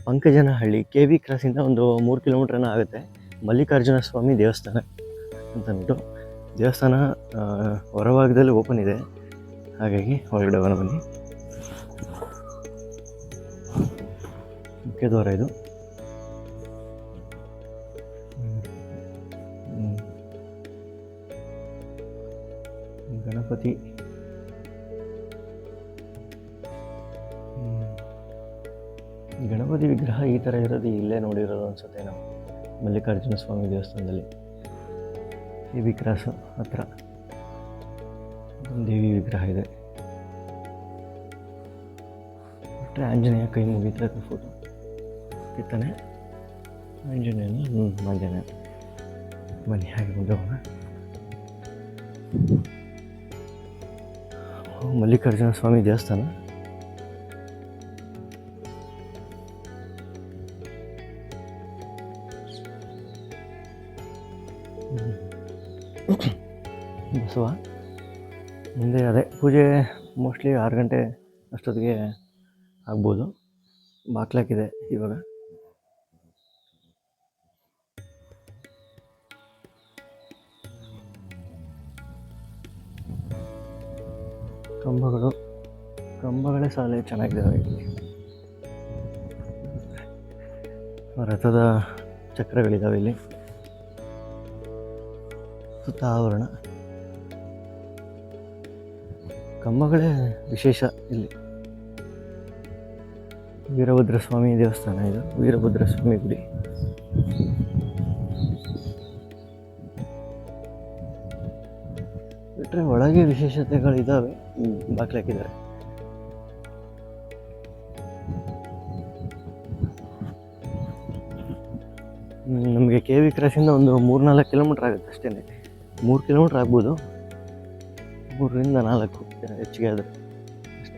ಪಂಕಜನಹಳ್ಳಿ K V ಕ್ರಾಸಿಂದ ಒಂದು 3 ಕಿಲೋಮೀಟ್ರನ ಆಗುತ್ತೆ. ಮಲ್ಲಿಕಾರ್ಜುನ ಸ್ವಾಮಿ ದೇವಸ್ಥಾನ ಅಂತಂದ್ಬಿಟ್ಟು ದೇವಸ್ಥಾನ ಹೊರಭಾಗದಲ್ಲಿ ಓಪನ್ ಇದೆ, ಹಾಗಾಗಿ ಹೊರಗಡೆ ಹೋಗೋಣ ಬನ್ನಿ. ಮುಖ್ಯ ದ್ವಾರ ಇದು. ಗಣಪತಿ ವಿಗ್ರಹ ಈ ಥರ ಇರೋದು ಇಲ್ಲೇ ನೋಡಿರೋದು ಅನ್ಸುತ್ತೆ ನಾವು, ಮಲ್ಲಿಕಾರ್ಜುನ ಸ್ವಾಮಿ ದೇವಸ್ಥಾನದಲ್ಲಿ. ಕೆ ವಿ ಕ್ರಾಸು ಹತ್ರ ದೇವಿ ವಿಗ್ರಹ ಇದೆ. ಬಿಟ್ಟರೆ ಆಂಜನೇಯ ಕೈ ಮುಗಿತಾ ಫೋಟೋ ಕಿತ್ತಾನೆ ಆಂಜನೇಯನ. ಆಂಜನೇಯ ಬನ್ನಿ ಹಾಗೆ ಮುಂದೆ ಹೋಗೋಣ. ಮಲ್ಲಿಕಾರ್ಜುನ ಸ್ವಾಮಿ ದೇವಸ್ಥಾನ. ಬಸವ ಮುಂದೆ ಅದೇ ಪೂಜೆ ಮೋಸ್ಟ್ಲಿ 6 ಗಂಟೆ ಅಷ್ಟೊತ್ತಿಗೆ ಆಗ್ಬೋದು. ಬಾಕ್ಲಾಕಿದೆ ಇವಾಗ. ಕಂಬಗಳೇ ಸಾಲೆ ಚೆನ್ನಾಗಿದ್ದಾವೆ ಇಲ್ಲಿ. ರಥದ ಚಕ್ರಗಳಿದ್ದಾವೆ ಇಲ್ಲಿ. ಸುತ್ತ ಆವರಣ, ಕಂಬಗಳೇ ವಿಶೇಷ ಇಲ್ಲಿ. ವೀರಭದ್ರ ಸ್ವಾಮಿ ದೇವಸ್ಥಾನ ಇದು, ವೀರಭದ್ರ ಸ್ವಾಮಿ ಗುಡಿ. ಬಿಟ್ಟರೆ ಒಳಗೆ ವಿಶೇಷತೆಗಳಿದ್ದಾವೆ, ಬಾಕ್ಲಾಕಿದ್ದಾರೆ. ನಮಗೆ ಕೆ ವಿ ಕ್ರಾಸಿಂದ ಒಂದು 3-4 ಕಿಲೋಮೀಟ್ರ್ ಆಗುತ್ತೆ ಅಷ್ಟೇ. 3 ಕಿಲೋಮೀಟ್ರ್ ಆಗ್ಬೋದು, 3ರಿಂದ 4 ಹೆಚ್ಚಿಗೆ ಆದರೆ ಅಷ್ಟೇ.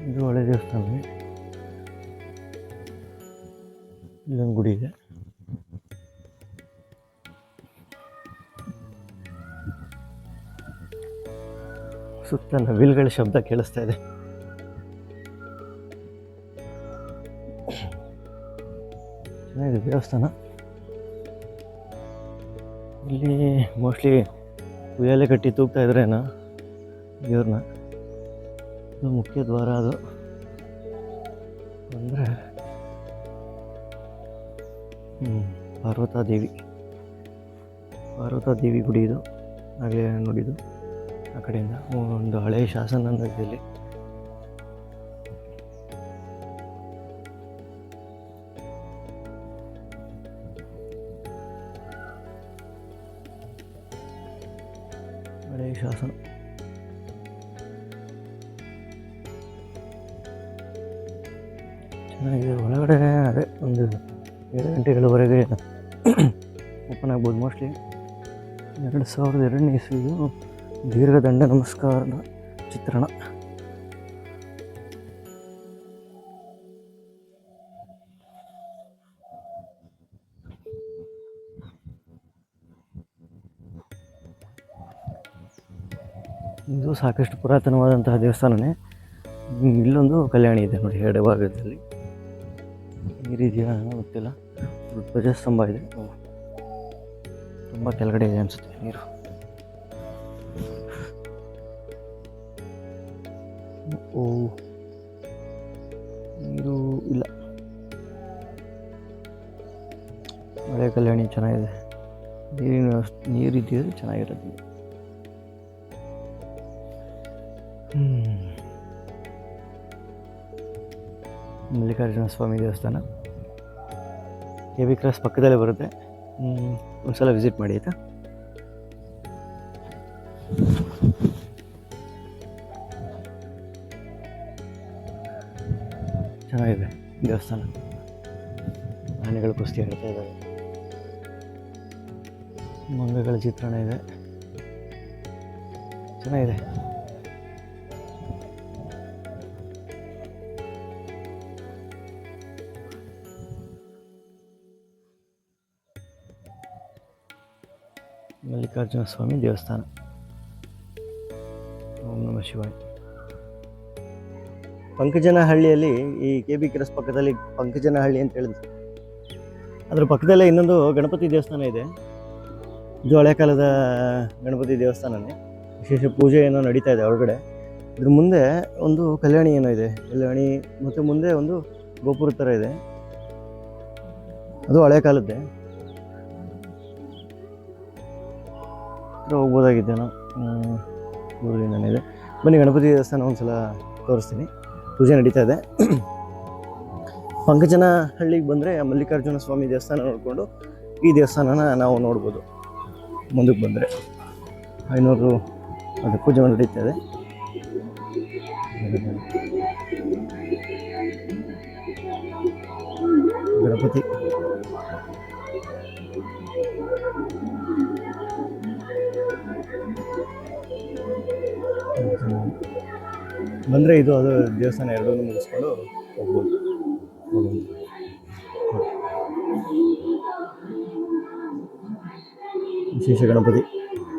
ಇದು ಒಳ್ಳೆ ದೇವಸ್ಥಾನ. ಇಲ್ಲೊಂದು ಗುಡಿ ಇದೆ. ಸುತ್ತ ನವಿಲುಗಳ ಶಬ್ದ ಕೇಳಿಸ್ತಾ ಇದೆ. ಚೆನ್ನಾಗಿದೆ ದೇವಸ್ಥಾನ. ಇಲ್ಲಿ ಮೋಸ್ಟ್ಲಿ ಉಯ್ಯಾಲೆ ಕಟ್ಟಿ ತೂಗ್ತಾ ಇದ್ರೇನೋ ದೇವ್ರನ್ನ. ಇದು ಮುಖ್ಯ ದ್ವಾರ. ಅದು ಅಂದರೆ ಪಾರ್ವತಾದೇವಿ ಗುಡಿ ಇದು. ಆಗಲೇ ನೋಡಿದ್ದು ಆ ಕಡೆಯಿಂದ ಒಂದು ಹಳೆಯ ಶಾಸನ ಇಲ್ಲಿ. ಹಳೆಯ ಶಾಸನ ಚೆನ್ನಾಗಿದೆ. ಒಳಗಡೆ ಅದೇ ಒಂದು 7 ಗಂಟೆಗಳವರೆಗೆ ಓಪನ್ ಆಗ್ಬೋದು ಮೋಸ್ಟ್ಲಿ. 2002ನೇ ಇಸ್ವಿದು ದೀರ್ಘದಂಡ ನಮಸ್ಕಾರದ ಚಿತ್ರಣ. ಇದು ಸಾಕಷ್ಟು ಪುರಾತನವಾದಂತಹ ದೇವಸ್ಥಾನನೇ. ಇಲ್ಲೊಂದು ಕಲ್ಯಾಣಿ ಇದೆ ನೋಡಿ ಎಡಭಾಗದಲ್ಲಿ. ಈ ರೀತಿಯ ಗೊತ್ತಿಲ್ಲ. ಧ್ವಜಸ್ತಂಭ ಇದೆ, ತುಂಬ ಕೆಳಗಡೆ ಇದೆ ಅನಿಸುತ್ತೆ ನೀರು. ನೀರು ಇಲ್ಲ. ಹಳೆ ಕಲ್ಯಾಣಿ ಚೆನ್ನಾಗಿದೆ. ನೀರಿದ್ದರೆ ಚೆನ್ನಾಗಿರುತ್ತೆ. ಮಲ್ಲಿಕಾರ್ಜುನ ಸ್ವಾಮಿ ದೇವಸ್ಥಾನ ಕೆ ವಿ ಕ್ರಾಸ್ ಪಕ್ಕದಲ್ಲೇ ಬರುತ್ತೆ. ಒಂದ್ಸಲ ವಿಸಿಟ್ ಮಾಡಿ ಆಯಿತಾ. ಚೆನ್ನಾಗಿದೆ ದೇವಸ್ಥಾನ. ಆನೆಗಳು ಕುಸ್ತಿ ಆಡ್ತಾ ಇದ್ದಾವೆ. ಮಂಗಗಳ ಚಿತ್ರಣ ಇದೆ, ಚೆನ್ನಾಗಿದೆ. ಮಲ್ಲಿಕಾರ್ಜುನ ಸ್ವಾಮಿ ದೇವಸ್ಥಾನ. ಓಂ ನಮಃ ಶಿವಾಯ. ಪಂಕಜನಹಳ್ಳಿಯಲ್ಲಿ ಈ KB ಕ್ರಾಸ್ ಪಕ್ಕದಲ್ಲಿ ಪಂಕಜನಹಳ್ಳಿ ಅಂತ ಹೇಳಿದ್ರು. ಅದರ ಪಕ್ಕದಲ್ಲೇ ಇನ್ನೊಂದು ಗಣಪತಿ ದೇವಸ್ಥಾನ ಇದೆ. ಇದು ಹಳೆ ಕಾಲದ ಗಣಪತಿ ದೇವಸ್ಥಾನನೇ. ವಿಶೇಷ ಪೂಜೆ ಏನೋ ನಡೀತಾ ಇದೆ ಹೊರಗಡೆ. ಇದ್ರ ಮುಂದೆ ಒಂದು ಕಲ್ಯಾಣಿ ಏನೋ ಇದೆ, ಕಲ್ಯಾಣಿ ಮತ್ತು ಮುಂದೆ ಒಂದು ಗೋಪುರ ಥರ ಇದೆ. ಅದು ಹಳೆ ಕಾಲದ್ದೇ. ಹೋಗ್ಬೋದಾಗಿದ್ದೇನೋ, ಊರಿನಿಂದನೇ ಇದೆ. ಬನ್ನಿ ಗಣಪತಿ ದೇವಸ್ಥಾನ ಒಂದ್ಸಲ ತೋರಿಸ್ತೀನಿ. ಪೂಜೆ ನಡೀತಾ ಇದೆ. ಪಂಕಜನಹಳ್ಳಿಗೆ ಬಂದರೆ ಮಲ್ಲಿಕಾರ್ಜುನ ಸ್ವಾಮಿ ದೇವಸ್ಥಾನ ನೋಡಿಕೊಂಡು ಈ ದೇವಸ್ಥಾನನ ನಾವು ನೋಡ್ಬೋದು. ಮುಂದಕ್ಕೆ ಬಂದರೆ 500 ಅದು ಪೂಜೆ ನಡೀತಾ ಇದೆ. ಗಣಪತಿ ಬಂದರೆ ಇದು ಅದು ದೇವಸ್ಥಾನ ಎರಡೂ ಮುಗಿಸ್ಕೊಂಡು ಹೋಗ್ಬೋದು. ವಿಶೇಷ ಗಣಪತಿ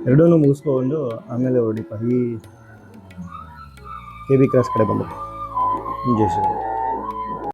ಎರಡೂ ಮುಗಿಸ್ಕೊಂಡು ಆಮೇಲೆ ಹೊಡಿಪ ಈ KB ಕ್ರಾಸ್ ಕಡೆ ಬಂದು ಜೈ ಶ್ರೀ.